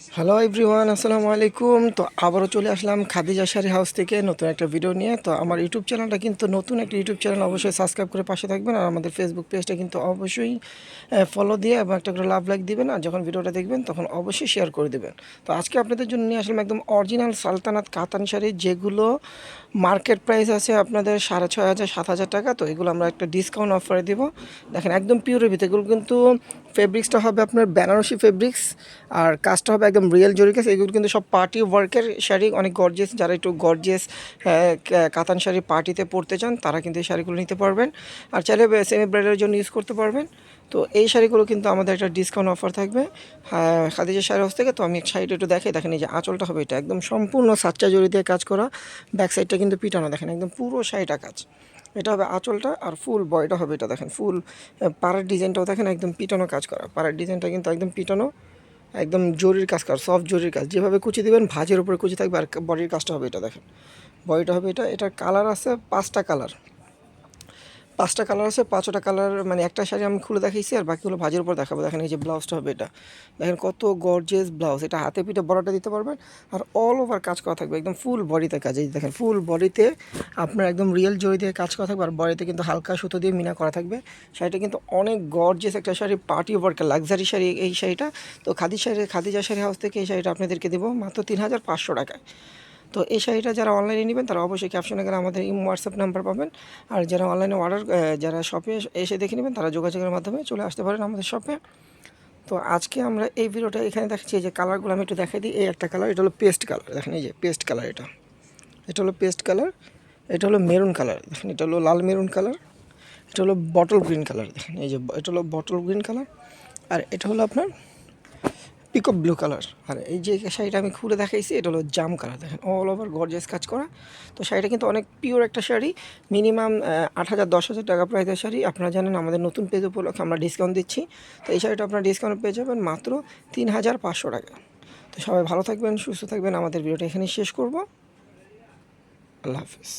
Hello everyone, আসসালামু আলাইকুম। তো আবারও চলে আসলাম খাদিজা শাড়ি হাউস থেকে নতুন একটা ভিডিও নিয়ে। তো আমার ইউটিউব চ্যানেলটা কিন্তু নতুন একটা ইউটিউব চ্যানেল, অবশ্যই সাবস্ক্রাইব করে পাশে থাকবেন। আর আমাদের ফেসবুক পেজটা কিন্তু অবশ্যই ফলো দিয়ে এবং একটা করে লাইক দিবেন। আর যখন ভিডিওটা দেখবেন তখন অবশ্যই শেয়ার করে দেবেন। তো আজকে আপনাদের জন্য নিয়ে আসলাম একদম অরিজিনাল সালতানাত কাতান শাড়ি, যেগুলো মার্কেট প্রাইস আছে আপনাদের 6,500 7,000 টাকা। তো এগুলো আমরা একটা ডিসকাউন্ট অফারে দিব। দেখেন একদম পিওরের ভিতরে, এগুলো কিন্তু ফেব্রিক্সটা হবে আপনার বেনারসি ফেব্রিক্স, আর কাজটা হবে একদম রিয়েল জরি কাজ। এগুলো কিন্তু সব পার্টি ওয়ার্কের শাড়ি, অনেক গর্জিয়াস। যারা একটু গর্জিয়াস কাতান শাড়ি পার্টিতে পরতে চান তারা কিন্তু এই শাড়িগুলো নিতে পারবেন। আর চাইলে সেমি ব্রাইডালের জন্য ইউজ করতে পারবেন। তো এই শাড়িগুলো কিন্তু আমাদের একটা ডিসকাউন্ট অফার থাকবে খাদিজা শাড়ি হাউস থেকে। তো আমি শাড়িটা একটু দেখে দেখেন, এই যে আঁচলটা হবে এটা একদম সম্পূর্ণ সাচ্চা জরি দিয়ে কাজ করা, ব্যাক সাইডটা কিন্তু পিটানো, দেখেন একদম পুরো শাড়িটা কাজ। এটা হবে আঁচলটা, আর ফুল বডিটা হবে এটা দেখেন ফুল পাড়ের ডিজাইনটাও দেখেন একদম পিটানো কাজ করা। পাড়ের ডিজাইনটা কিন্তু একদম পিটানো, একদম জরির কাজ করা, সফট জরির কাজ। যেভাবে কুচি দিবেন ভাঁজের উপরে কুচি থাকবে। আর বডির কাজটা হবে এটা দেখেন, বডিটা হবে এটা। এটার কালার আছে 5টা কালার, 5টা কালার আছে। 5টা কালার মানে একটা শাড়ি আমি খুলে দেখাইছি, আর বাকিগুলো ভাজের উপর দেখাবো। দেখেন এই যে ব্লাউজটা হবে এটা, দেখেন কত গর্জিয়াস ব্লাউজ। এটা হাতে পিঠে বড়টা দিতে পারবেন। আর অল ওভার কাজ করা থাকবে একদম ফুল বডিতে কাজ। এই দেখেন ফুল বডিতে আপনার একদম রিয়েল জড়ি দিয়ে কাজ করা থাকবে। আর বডিতে কিন্তু হালকা সুতো দিয়ে মিনা করা থাকবে। শাড়িটা কিন্তু অনেক গর্জিয়াস একটা শাড়ি, পার্টি ওয়ার্কের লাক্সারি শাড়ি এই শাড়িটা। তো খাদিজা শাড়ি হাউস থেকে এই শাড়িটা আপনাদেরকে দেবো মাত্র 3,500 টাকায়। তো এই শাড়িটা যারা অনলাইনে নেবেন তারা অবশ্যই ক্যাপশনে গেলে আমাদের হোয়াটসঅ্যাপ নাম্বার পাবেন। আর যারা অনলাইনে অর্ডার, যারা শপে এসে দেখে নেবেন তারা যোগাযোগের মাধ্যমে চলে আসতে পারেন আমাদের শপে। তো আজকে আমরা এই ভিডিওটা এখানে দেখাচ্ছি। এই যে কালারগুলো আমি একটু দেখাই দিই। এই একটা কালার, এটা হলো পেস্ট কালার, দেখেন এই যে পেস্ট কালার, এটা হলো পেস্ট কালার। এটা হলো মেরুন কালার, দেখেন এটা হলো লাল মেরুন কালার। এটা হলো বটল গ্রিন কালার, দেখেন এই যে এটা হলো বটল গ্রিন কালার। আর এটা হলো আপনার পিকক ব্লু কালার। আর এই যে শাড়িটা আমি খুলে দেখাইছি এটা হলো জাম কালার, দেখেন অল ওভার গর্জিয়াস কাজ করা। তো শাড়িটা কিন্তু অনেক পিওর একটা শাড়ি, মিনিমাম 8,000 10,000 টাকা প্রাইসের শাড়ি। আপনারা জানেন আমাদের নতুন পেজ উপলক্ষে আমরা ডিসকাউন্ট দিচ্ছি। তো এই শাড়িটা আপনারা ডিসকাউন্ট পেয়ে যাবেন মাত্র 3,500 টাকা। তো সবাই ভালো থাকবেন, সুস্থ থাকবেন। আমাদের ভিডিওটা এখানেই শেষ করব। আল্লাহ হাফিজ।